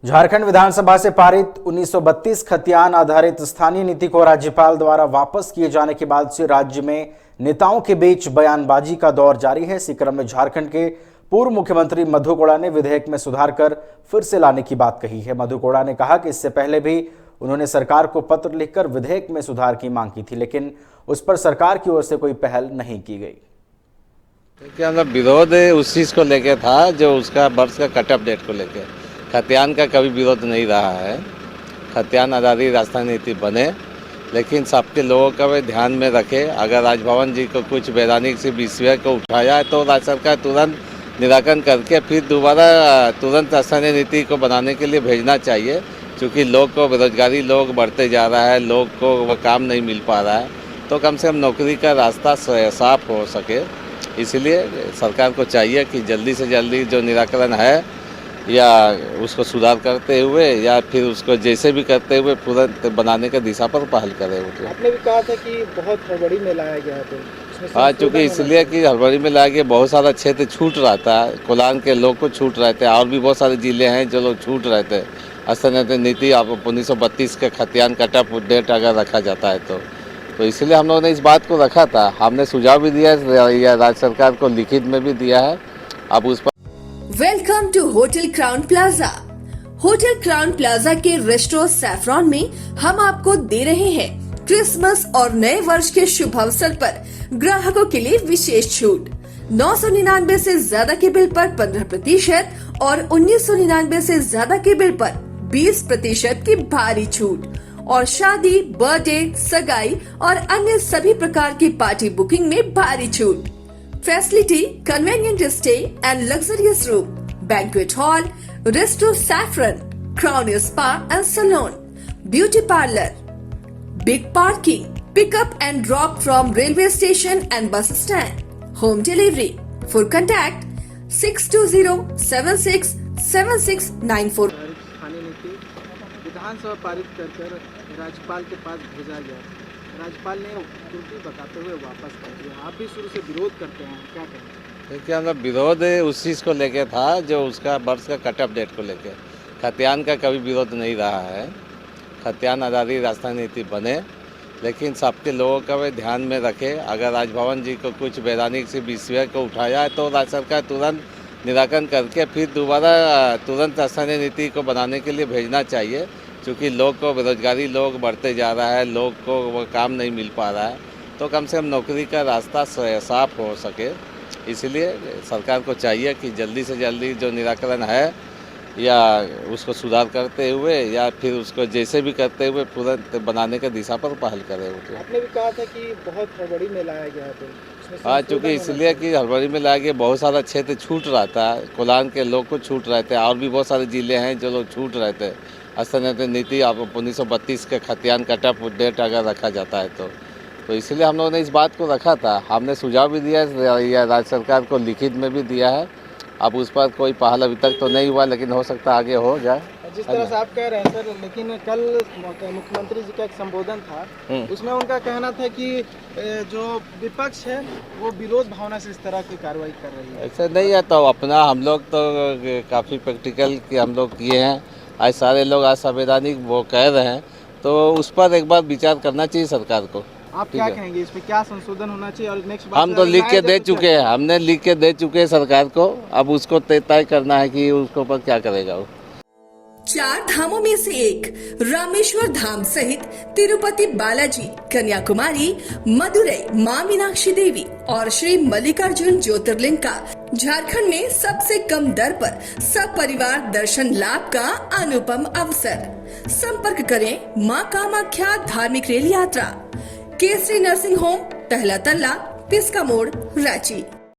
झारखंड विधानसभा से पारित 1932 खतियान आधारित स्थानीय नीति को राज्यपाल द्वारा वापस किए जाने के बाद से राज्य में नेताओं के बीच बयानबाजी का दौर जारी है। इसी क्रम में झारखंड के पूर्व मुख्यमंत्री मधु कोड़ा ने विधेयक में सुधार कर फिर से लाने की बात कही है। मधु कोड़ा ने कहा कि इससे पहले भी उन्होंने सरकार को पत्र लिखकर विधेयक में सुधार की मांग की थी, लेकिन उस पर सरकार की ओर से कोई पहल नहीं की गई। क्या मतलब विरोध उस चीज़ को लेके था जो उसका वर्ष का कट ऑफ डेट को लेके। खतियान का कभी विरोध नहीं रहा है। खतियान आधारित राजस्थानी नीति बने, लेकिन सबके लोगों का भी ध्यान में रखे। अगर राजभवन जी को कुछ वैधानिक से विषय को उठाया है तो राज्य सरकार तुरंत निराकरण करके फिर दोबारा तुरंत राजस्थानी नीति को बनाने के लिए भेजना चाहिए, क्योंकि लोग को बेरोजगारी लोग बढ़ते जा रहा है, लोग को वो काम नहीं मिल पा रहा है, तो कम से कम नौकरी का रास्ता साफ हो सके। इसलिए सरकार को चाहिए कि जल्दी से जल्दी जो निराकरण है या उसको सुधार करते हुए या फिर उसको जैसे भी करते हुए तुरंत बनाने के दिशा पर पहल करे। आपने भी कहा था कि बहुत हड़बड़ी में लाया गया तो हाँ, चूँकि इसलिए कि हड़बड़ी में लाया गया, बहुत सारा क्षेत्र छूट रहा था, कोलान के लोग को छूट रहे थे, और भी बहुत सारे जिले हैं जो लोग छूट रहे थे। स्थानीय नीति आप 1932 के खतियान कट ऑफ डेट अगर रखा जाता है तो इसलिए हम लोगों ने इस बात को रखा था। हमने सुझाव भी दिया है या राज्य सरकार को लिखित में भी दिया है। अब उस पर welcome to hotel Crown Plaza. Hotel Crown Plaza के रेस्टोरेंट सैफरॉन में हम आपको दे रहे हैं क्रिसमस और नए वर्ष के शुभ अवसर पर ग्राहकों के लिए विशेष छूट। 999 से ज्यादा के बिल पर 15% और 1999 से ज्यादा के बिल पर 20% की भारी छूट, और शादी, बर्थडे, सगाई और अन्य सभी प्रकार की पार्टी बुकिंग में भारी छूट। Facility, convenient stay and luxurious room, banquet hall, resto Saffron, Crown spa and salon, beauty parlour, big parking, pickup and drop from railway station and bus stand, home delivery. For contact 6207676994। विधानसभा पारित कर राज्यपाल के पास भेजा गया। राज्यपाल ने त्रुटि बताते हुए वापस कर दिया। आप भी शुरू से विरोध करते हैं, क्या कहें? क्या मतलब विरोध उस चीज़ को लेके था जो उसका वर्ष का कट ऑफ डेट को लेके। खतियान का कभी विरोध नहीं रहा है। खतियान आधारित राजस्थानी नीति बने, लेकिन सबके लोगों का भी ध्यान में रखे। अगर राजभवन जी को कुछ वैधानिक से विषय को उठाया है तो राज्य सरकार तुरंत निराकरण करके फिर दोबारा तुरंत राजस्थानी नीति को बनाने के लिए भेजना चाहिए, क्योंकि लोग को बेरोजगारी लोग बढ़ते जा रहा है, लोग को वो काम नहीं मिल पा रहा है, तो कम से कम नौकरी का रास्ता साफ हो सके। इसलिए सरकार को चाहिए कि जल्दी से जल्दी जो निराकरण है या उसको सुधार करते हुए या फिर उसको जैसे भी करते हुए तुरंत बनाने के दिशा पर पहल करे। आपने भी कहा था कि बहुत हड़बड़ी में लाया गया तो हाँ, चूँकि इसलिए कि हड़बड़ी में लाया गया, बहुत सारा क्षेत्र छूट रहा था, कोलान के लोग को छूट रहे थे, और भी बहुत सारे जिले हैं जो लोग छूट रहे थे। स्थानीय नीति आप 1932 के खतियान कट ऑफ डेट अगर रखा जाता है तो इसलिए हम लोगों ने इस बात को रखा था। हमने सुझाव भी दिया है या राज्य सरकार को लिखित में भी दिया है। अब उस पर कोई पहल अभी तक तो नहीं हुआ, लेकिन हो सकता है आगे हो जाए। जिस तरह से आप कह रहे हैं सर, लेकिन कल मुख्यमंत्री जी का एक संबोधन था, उसमें उनका कहना था कि जो विपक्ष है वो विरोध भावना से इस तरह की कार्रवाई कर रही है। ऐसा नहीं है, तो अपना हम लोग तो काफ़ी प्रैक्टिकल कि हम लोग किए हैं। आज सारे लोग आज संवैधानिक वो कह रहे हैं, तो उस पर एक बार विचार करना चाहिए सरकार को। आप क्या कहेंगे, इस पे क्या संशोधन होना चाहिए? और नेक्स्ट हम तो लिख के दे चुके हैं, हमने लिख के दे चुके हैं सरकार को। अब उसको तय करना है कि उसके ऊपर क्या करेगा वो। 4 धामों में से एक रामेश्वर धाम सहित तिरुपति बालाजी, कन्याकुमारी, मदुरई, माँ मीनाक्षी देवी और श्री मल्लिकार्जुन ज्योतिर्लिंग का झारखंड में सबसे कम दर पर सपरिवार दर्शन लाभ का अनुपम अवसर। संपर्क करें माँ कामाख्या धार्मिक रेल यात्रा, केसरी नर्सिंग होम, पहला तल्ला, पिस्का मोड़, रांची।